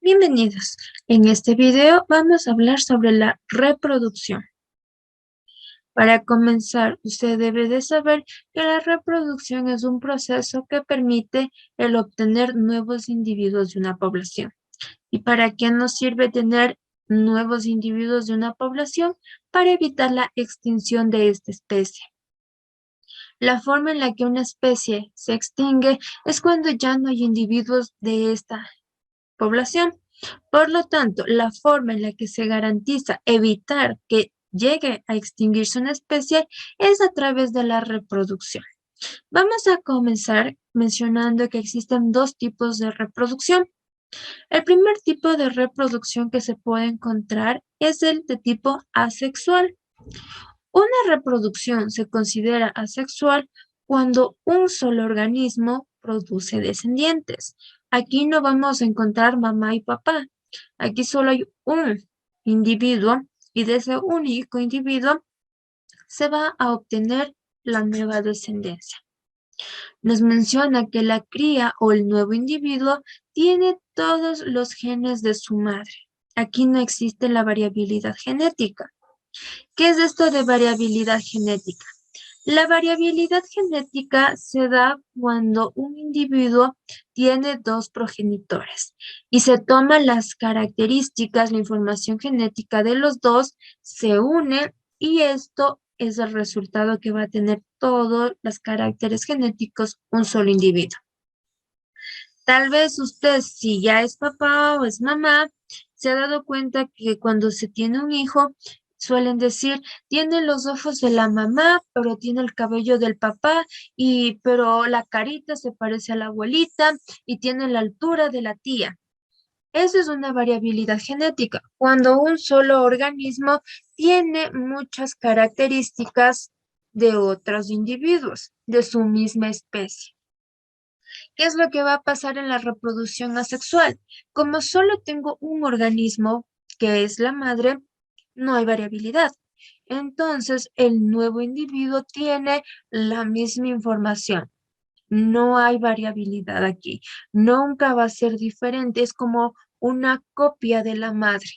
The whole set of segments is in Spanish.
Bienvenidos. En este video vamos a hablar sobre la reproducción. Para comenzar, usted debe de saber que la reproducción es un proceso que permite el obtener nuevos individuos de una población. ¿Y para qué nos sirve tener nuevos individuos de una población? Para evitar la extinción de esta especie. La forma en la que una especie se extingue es cuando ya no hay individuos de esta población. Por lo tanto, la forma en la que se garantiza evitar que llegue a extinguirse una especie es a través de la reproducción. Vamos a comenzar mencionando que existen dos tipos de reproducción. El primer tipo de reproducción que se puede encontrar es el de tipo asexual. Una reproducción se considera asexual cuando un solo organismo produce descendientes. Aquí no vamos a encontrar mamá y papá. Aquí solo hay un individuo y de ese único individuo se va a obtener la nueva descendencia. Nos menciona que la cría o el nuevo individuo tiene todos los genes de su madre. Aquí no existe la variabilidad genética. ¿Qué es esto de variabilidad genética? La variabilidad genética se da cuando un individuo tiene dos progenitores y se toman las características, la información genética de los dos, se une y esto es el resultado que va a tener todos los caracteres genéticos un solo individuo. Tal vez usted, si ya es papá o es mamá, se ha dado cuenta que cuando se tiene un hijo, suelen decir, tiene los ojos de la mamá, pero tiene el cabello del papá, pero la carita se parece a la abuelita y tiene la altura de la tía. Eso es una variabilidad genética, cuando un solo organismo tiene muchas características de otros individuos de su misma especie. ¿Qué es lo que va a pasar en la reproducción asexual? Como solo tengo un organismo, que es la madre, no hay variabilidad. Entonces, el nuevo individuo tiene la misma información. No hay variabilidad aquí. Nunca va a ser diferente. Es como una copia de la madre.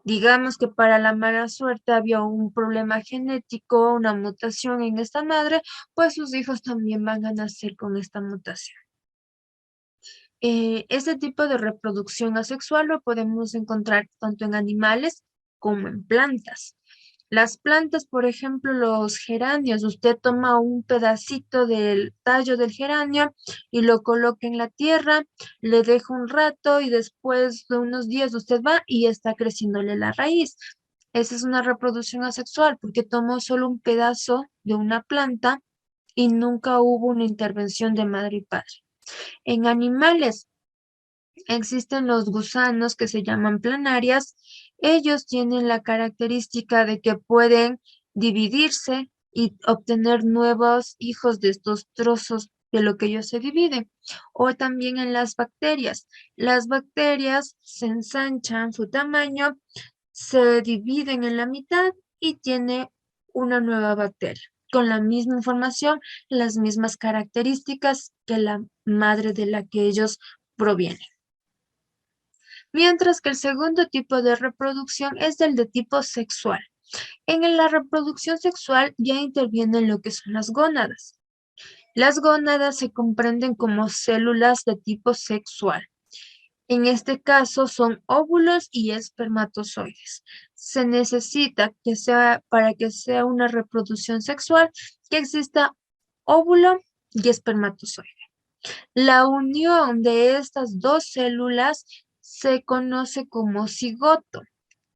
Digamos que para la mala suerte había un problema genético, una mutación en esta madre, pues sus hijos también van a nacer con esta mutación. Este tipo de reproducción asexual lo podemos encontrar tanto en animales como en plantas. Las plantas, por ejemplo, los geranios, usted toma un pedacito del tallo del geranio y lo coloca en la tierra, le deja un rato y después de unos días usted va y está creciéndole la raíz. Esa es una reproducción asexual porque tomó solo un pedazo de una planta y nunca hubo una intervención de madre y padre. En animales existen los gusanos que se llaman planarias. Ellos tienen la característica de que pueden dividirse y obtener nuevos hijos de estos trozos de lo que ellos se dividen. O también en las bacterias. Las bacterias se ensanchan su tamaño, se dividen en la mitad y tiene una nueva bacteria con la misma información, las mismas características que la madre de la que ellos provienen. Mientras que el segundo tipo de reproducción es el de tipo sexual. En la reproducción sexual ya intervienen lo que son las gónadas. Las gónadas se comprenden como células de tipo sexual. En este caso son óvulos y espermatozoides. Se necesita que para que sea una reproducción sexual, que exista óvulo y espermatozoide. La unión de estas dos células se conoce como cigoto.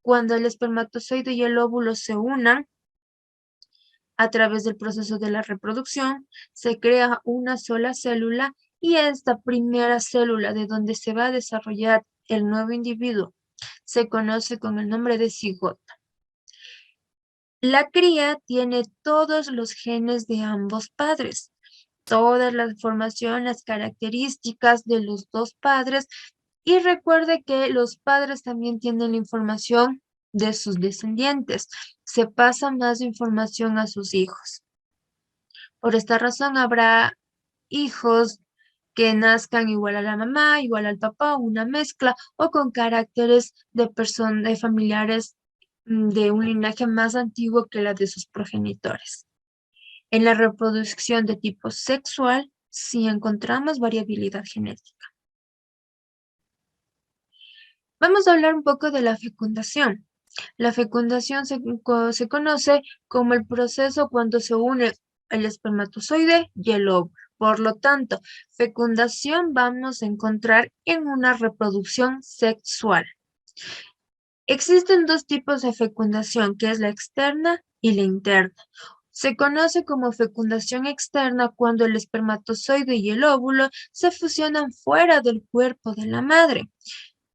Cuando el espermatozoide y el óvulo se unan a través del proceso de la reproducción, se crea una sola célula y esta primera célula de donde se va a desarrollar el nuevo individuo se conoce con el nombre de cigoto. La cría tiene todos los genes de ambos padres, todas las formaciones, las características de los dos padres. Y recuerde que los padres también tienen la información de sus descendientes. Se pasa más información a sus hijos. Por esta razón habrá hijos que nazcan igual a la mamá, igual al papá, una mezcla, o con caracteres de familiares de un linaje más antiguo que la de sus progenitores. En la reproducción de tipo sexual, sí encontramos variabilidad genética. Vamos a hablar un poco de la fecundación. La fecundación se conoce como el proceso cuando se une el espermatozoide y el óvulo. Por lo tanto, fecundación vamos a encontrar en una reproducción sexual. Existen dos tipos de fecundación, que es la externa y la interna. Se conoce como fecundación externa cuando el espermatozoide y el óvulo se fusionan fuera del cuerpo de la madre.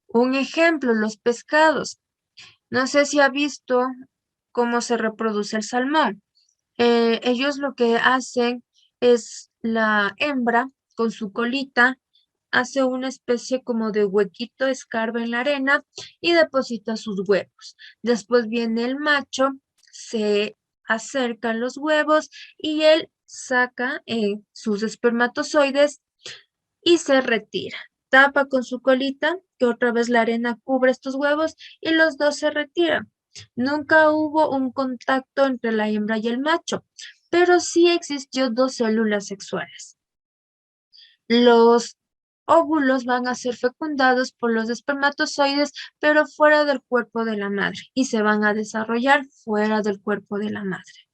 Un ejemplo, los pescados. No sé si ha visto cómo se reproduce el salmón. Ellos lo que hacen es la hembra con su colita hace una especie como de huequito, escarba en la arena y deposita sus huevos. Después viene el macho, se acerca a los huevos y él saca sus espermatozoides y se retira. Tapa con su colita, que otra vez la arena cubre estos huevos y los dos se retiran. Nunca hubo un contacto entre la hembra y el macho, pero sí existió dos células sexuales. Los óvulos van a ser fecundados por los espermatozoides, pero fuera del cuerpo de la madre, y se van a desarrollar fuera del cuerpo de la madre.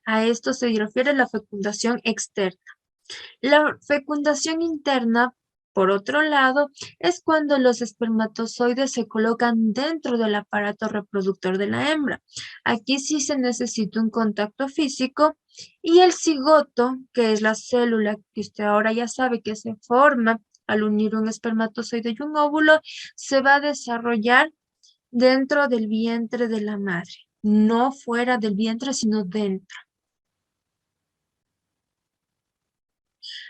A esto se refiere la fecundación externa. La fecundación interna, por otro lado, es cuando los espermatozoides se colocan dentro del aparato reproductor de la hembra. Aquí sí se necesita un contacto físico y el cigoto, que es la célula que usted ahora ya sabe que se forma al unir un espermatozoide y un óvulo, se va a desarrollar dentro del vientre de la madre, no fuera del vientre, sino dentro.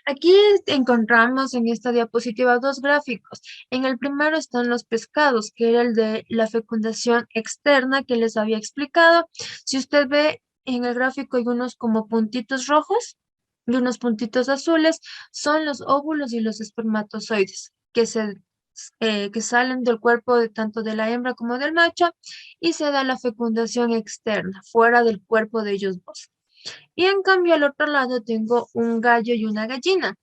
Aquí encontramos en esta diapositiva dos gráficos. En el primero están los pescados, que era el de la fecundación externa que les había explicado. Si usted ve en el gráfico hay unos como puntitos rojos y unos puntitos azules, son los óvulos y los espermatozoides que salen del cuerpo tanto de la hembra como del macho y se da la fecundación externa, fuera del cuerpo de ellos dos. Y en cambio al otro lado tengo un gallo y una gallina,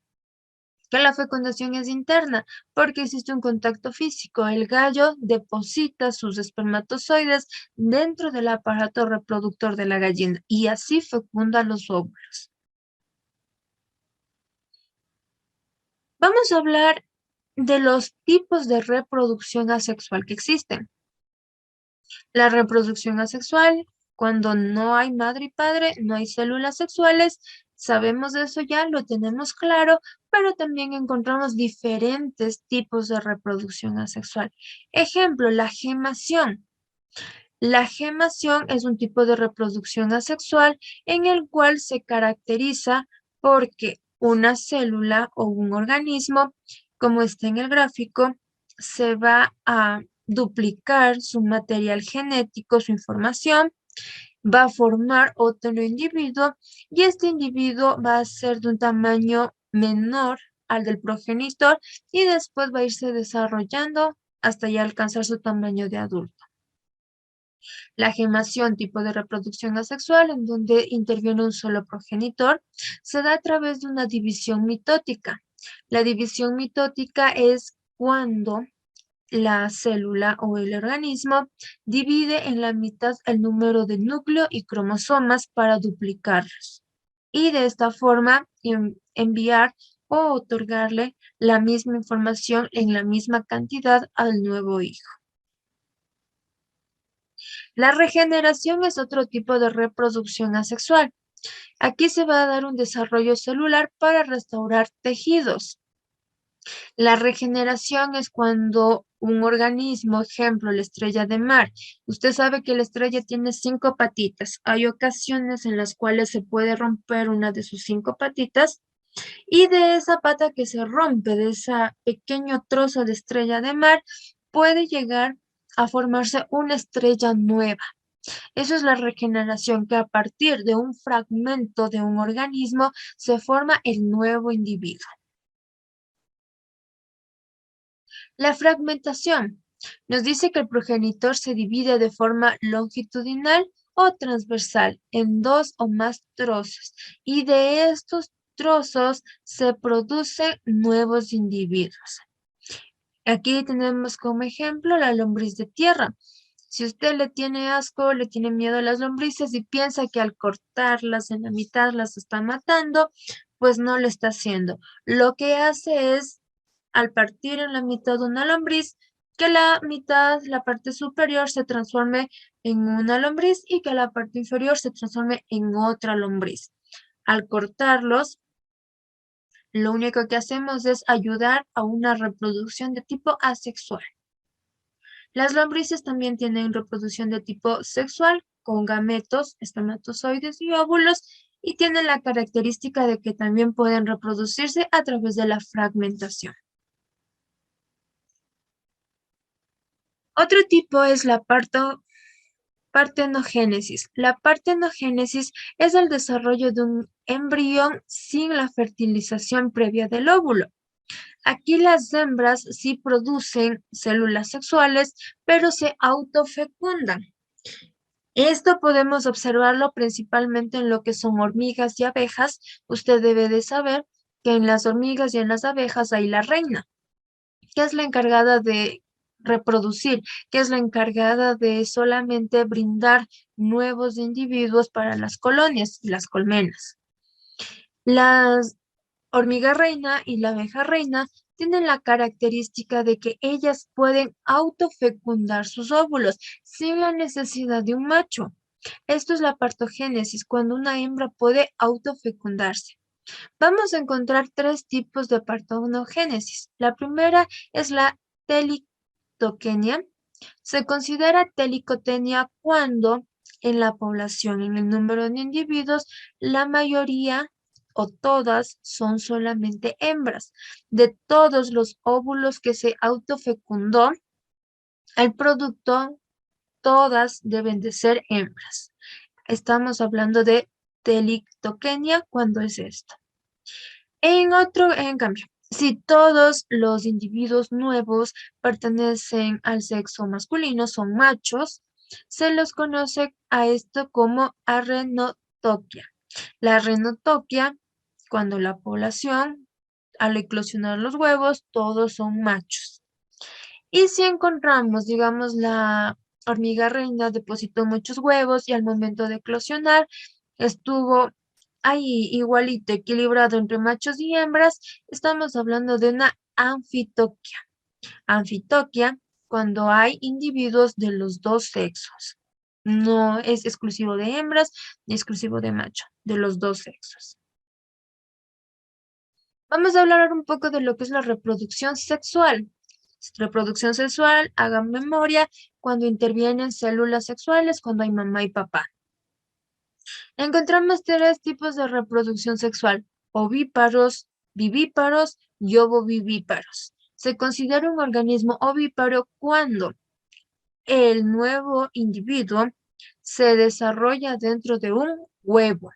que la fecundación es interna porque existe un contacto físico. El gallo deposita sus espermatozoides dentro del aparato reproductor de la gallina y así fecunda los óvulos. Vamos a hablar de los tipos de reproducción asexual que existen. La reproducción asexual, cuando no hay madre y padre, no hay células sexuales, sabemos de eso ya, lo tenemos claro, pero también encontramos diferentes tipos de reproducción asexual. Ejemplo, la gemación. La gemación es un tipo de reproducción asexual en el cual se caracteriza porque una célula o un organismo, como está en el gráfico, se va a duplicar su material genético, su información, va a formar otro individuo y este individuo va a ser de un tamaño menor al del progenitor y después va a irse desarrollando hasta ya alcanzar su tamaño de adulto. La gemación, tipo de reproducción asexual, en donde interviene un solo progenitor, se da a través de una división mitótica. La división mitótica es cuando la célula o el organismo divide en la mitad el número de núcleo y cromosomas para duplicarlos. Y de esta forma enviar o otorgarle la misma información en la misma cantidad al nuevo hijo. La regeneración es otro tipo de reproducción asexual. Aquí se va a dar un desarrollo celular para restaurar tejidos. La regeneración es cuando un organismo, ejemplo, la estrella de mar. Usted sabe que la estrella tiene 5 patitas. Hay ocasiones en las cuales se puede romper una de sus 5 patitas y de esa pata que se rompe, de ese pequeño trozo de estrella de mar, puede llegar a formarse una estrella nueva. Eso es la regeneración, que a partir de un fragmento de un organismo se forma el nuevo individuo. La fragmentación nos dice que el progenitor se divide de forma longitudinal o transversal en dos o más trozos y de estos trozos se producen nuevos individuos. Aquí tenemos como ejemplo la lombriz de tierra. Si usted le tiene asco, le tiene miedo a las lombrices y piensa que al cortarlas en la mitad las está matando, pues no lo está haciendo. Lo que hace es, al partir en la mitad una lombriz, que la mitad, la parte superior, se transforme en una lombriz y que la parte inferior se transforme en otra lombriz. Al cortarlos, lo único que hacemos es ayudar a una reproducción de tipo asexual. Las lombrices también tienen reproducción de tipo sexual, con gametos, espermatozoides y óvulos, y tienen la característica de que también pueden reproducirse a través de la fragmentación. Otro tipo es la partenogénesis. La partenogénesis es el desarrollo de un embrión sin la fertilización previa del óvulo. Aquí las hembras sí producen células sexuales, pero se autofecundan. Esto podemos observarlo principalmente en lo que son hormigas y abejas. Usted debe de saber que en las hormigas y en las abejas hay la reina, que es la encargada de reproducir, que es la encargada de solamente brindar nuevos individuos para las colonias y las colmenas. Las hormiga reina y la abeja reina tienen la característica de que ellas pueden autofecundar sus óvulos sin la necesidad de un macho. Esto es la partogénesis, cuando una hembra puede autofecundarse. Vamos a encontrar tres tipos de partenogénesis. La primera es la telictocenia. Se considera telicotenia cuando en la población, en el número de individuos, la mayoría o todas son solamente hembras. De todos los óvulos que se autofecundó, el producto, todas deben de ser hembras. Estamos hablando de telictocenia cuando es esto. En cambio, si todos los individuos nuevos pertenecen al sexo masculino, son machos, se los conoce a esto como arrenotoquia. La arrenotoquia, cuando la población, al eclosionar los huevos, todos son machos. Y si encontramos, digamos, la hormiga reina depositó muchos huevos y al momento de eclosionar estuvo ahí igualito, equilibrado entre machos y hembras, estamos hablando de una anfitoquia. Anfitoquia cuando hay individuos de los dos sexos. No es exclusivo de hembras ni exclusivo de macho, de los dos sexos. Vamos a hablar un poco de lo que es la reproducción sexual. Reproducción sexual, hagan memoria, cuando intervienen células sexuales, cuando hay mamá y papá. Encontramos tres tipos de reproducción sexual: ovíparos, vivíparos y ovovivíparos. Se considera un organismo ovíparo cuando el nuevo individuo se desarrolla dentro de un huevo.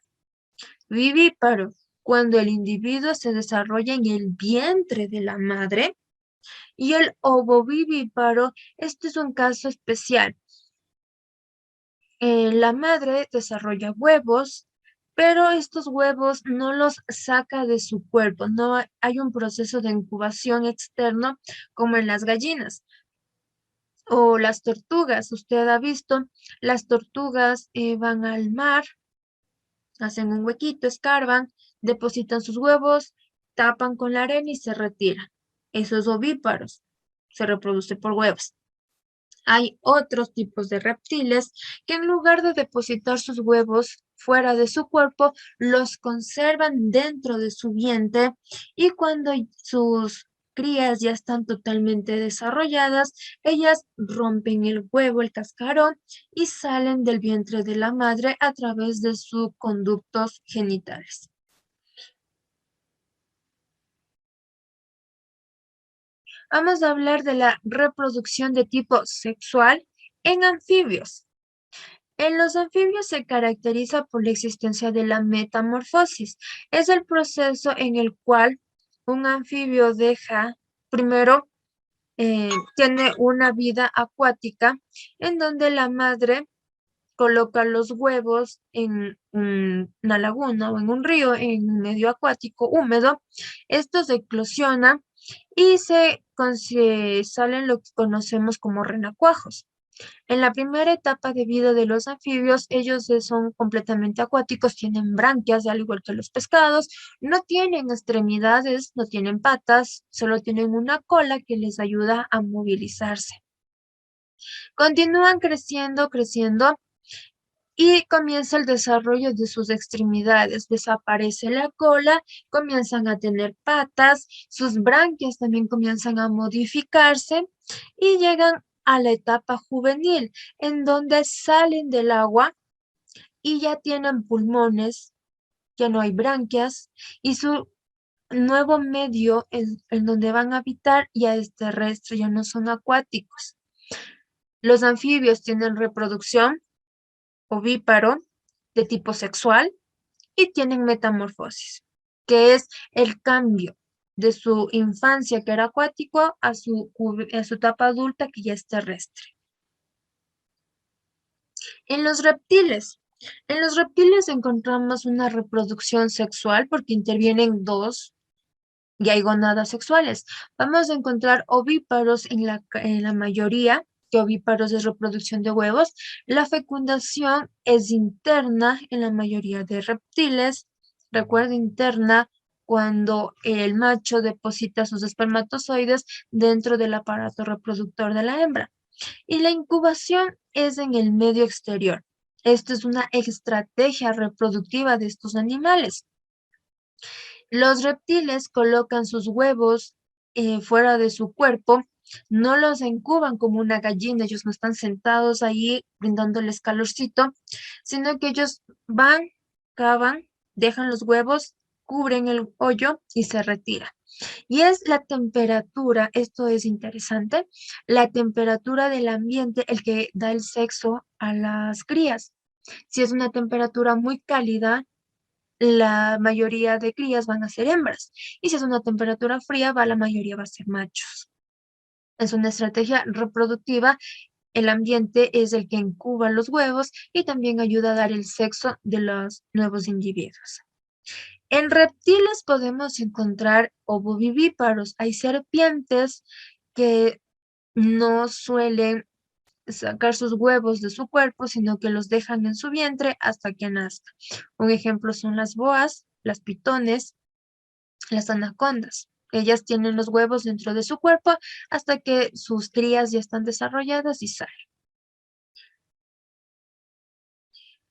Vivíparo, cuando el individuo se desarrolla en el vientre de la madre. Y el ovovivíparo, este es un caso especial. La madre desarrolla huevos, pero estos huevos no los saca de su cuerpo, no hay un proceso de incubación externo como en las gallinas o las tortugas. Usted ha visto, las tortugas van al mar, hacen un huequito, escarban, depositan sus huevos, tapan con la arena y se retiran. Esos ovíparos se reproduce por huevos. Hay otros tipos de reptiles que en lugar de depositar sus huevos fuera de su cuerpo, los conservan dentro de su vientre y cuando sus crías ya están totalmente desarrolladas, ellas rompen el huevo, el cascarón, y salen del vientre de la madre a través de sus conductos genitales. Vamos a hablar de la reproducción de tipo sexual en anfibios. En los anfibios se caracteriza por la existencia de la metamorfosis. Es el proceso en el cual un anfibio deja primero tiene una vida acuática en donde la madre coloca los huevos en una laguna o en un río, en un medio acuático húmedo. Estos eclosionan y salen lo que conocemos como renacuajos. En la primera etapa de vida de los anfibios, ellos son completamente acuáticos, tienen branquias, al igual que los pescados, no tienen extremidades, no tienen patas, solo tienen una cola que les ayuda a movilizarse. Continúan creciendo, creciendo y comienza el desarrollo de sus extremidades. Desaparece la cola, comienzan a tener patas, sus branquias también comienzan a modificarse y llegan a la etapa juvenil, en donde salen del agua y ya tienen pulmones, ya no hay branquias y su nuevo medio en donde van a habitar ya es terrestre, ya no son acuáticos. Los anfibios tienen reproducción ovíparo de tipo sexual y tienen metamorfosis, que es el cambio de su infancia que era acuático a su etapa adulta que ya es terrestre. En los reptiles encontramos una reproducción sexual porque intervienen dos y hay gonadas sexuales. Vamos a encontrar ovíparos en la mayoría, que ovíparos es reproducción de huevos. La fecundación es interna en la mayoría de reptiles. Recuerda, interna cuando el macho deposita sus espermatozoides dentro del aparato reproductor de la hembra. Y la incubación es en el medio exterior. Esto es una estrategia reproductiva de estos animales. Los reptiles colocan sus huevos fuera de su cuerpo, no los incuban como una gallina, ellos no están sentados ahí brindándoles calorcito, sino que ellos van, cavan, dejan los huevos, cubren el hoyo y se retiran. Y es la temperatura, esto es interesante, la temperatura del ambiente el que da el sexo a las crías. Si es una temperatura muy cálida, la mayoría de crías van a ser hembras. Y si es una temperatura fría, la mayoría va a ser machos. Es una estrategia reproductiva. El ambiente es el que incuba los huevos y también ayuda a dar el sexo de los nuevos individuos. En reptiles podemos encontrar ovovivíparos. Hay serpientes que no suelen sacar sus huevos de su cuerpo, sino que los dejan en su vientre hasta que nazca. Un ejemplo son las boas, las pitones, las anacondas. Ellas tienen los huevos dentro de su cuerpo hasta que sus crías ya están desarrolladas y salen.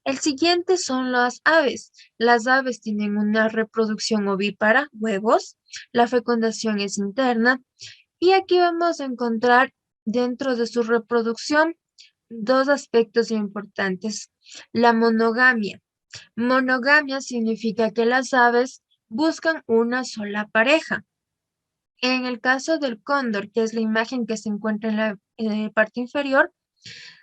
El siguiente son las aves. Las aves tienen una reproducción ovípara, huevos. La fecundación es interna. Y aquí vamos a encontrar dentro de su reproducción dos aspectos importantes. La monogamia. Monogamia significa que las aves buscan una sola pareja. En el caso del cóndor, que es la imagen que se encuentra en la parte inferior,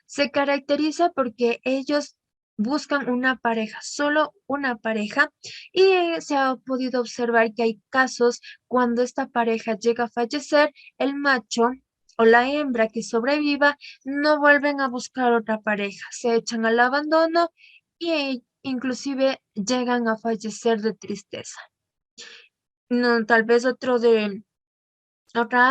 se caracteriza porque ellos buscan una pareja, solo una pareja, y se ha podido observar que hay casos cuando esta pareja llega a fallecer, el macho o la hembra que sobreviva no vuelven a buscar otra pareja, se echan al abandono e inclusive llegan a fallecer de tristeza. No, tal vez otra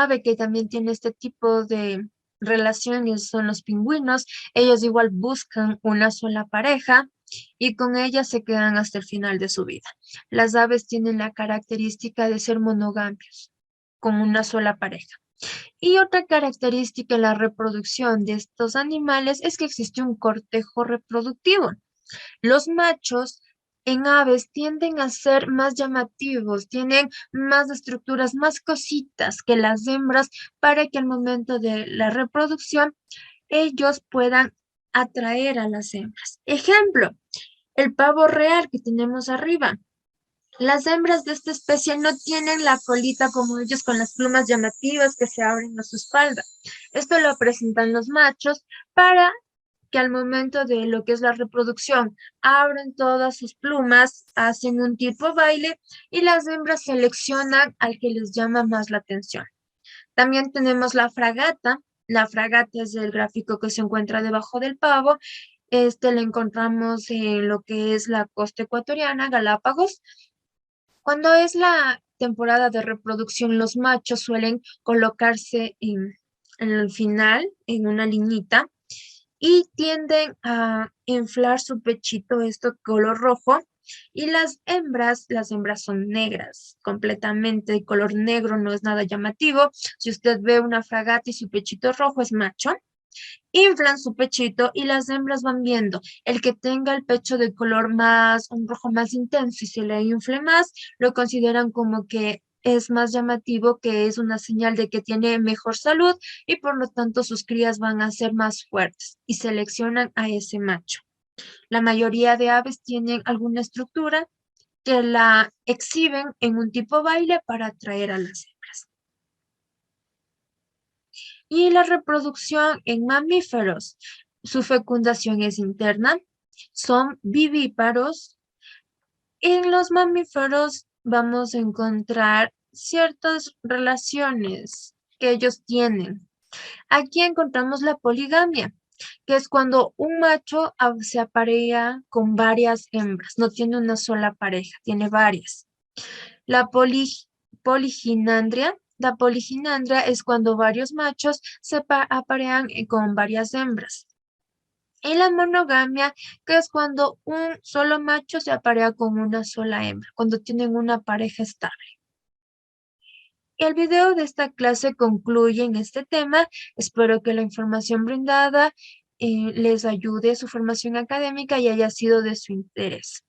ave que también tiene este tipo de relaciones son los pingüinos. Ellos igual buscan una sola pareja y con ella se quedan hasta el final de su vida. Las aves tienen la característica de ser monogamios, con una sola pareja. Y otra característica en la reproducción de estos animales es que existe un cortejo reproductivo. Los machos en aves tienden a ser más llamativos, tienen más estructuras, más cositas que las hembras para que al momento de la reproducción ellos puedan atraer a las hembras. Ejemplo, el pavo real que tenemos arriba. Las hembras de esta especie no tienen la colita como ellos con las plumas llamativas que se abren a su espalda. Esto lo presentan los machos para que al momento de lo que es la reproducción abren todas sus plumas, hacen un tipo baile y las hembras seleccionan al que les llama más la atención. También tenemos la fragata. La fragata es el gráfico que se encuentra debajo del pavo. Este lo encontramos en lo que es la costa ecuatoriana, Galápagos. Cuando es la temporada de reproducción, los machos suelen colocarse en el final, en una liñita, y tienden a inflar su pechito, esto color rojo, y las hembras son negras, completamente de color negro, no es nada llamativo. Si usted ve una fragata y su pechito rojo, es macho. Inflan su pechito y las hembras van viendo el que tenga el pecho de color más, un rojo más intenso y se le infle más, lo consideran como que es más llamativo, que es una señal de que tiene mejor salud y por lo tanto sus crías van a ser más fuertes y seleccionan a ese macho. La mayoría de aves tienen alguna estructura que la exhiben en un tipo baile para atraer a las hembras. Y la reproducción en mamíferos, su fecundación es interna, son vivíparos. En los mamíferos vamos a encontrar ciertas relaciones que ellos tienen. Aquí encontramos la poligamia, que es cuando un macho se aparea con varias hembras, no tiene una sola pareja, tiene varias. La poliginandria. La poliginandria es cuando varios machos se aparean con varias hembras. Y la monogamia, que es cuando un solo macho se aparea con una sola hembra, cuando tienen una pareja estable. El video de esta clase concluye en este tema. Espero que la información brindada les ayude a su formación académica y haya sido de su interés.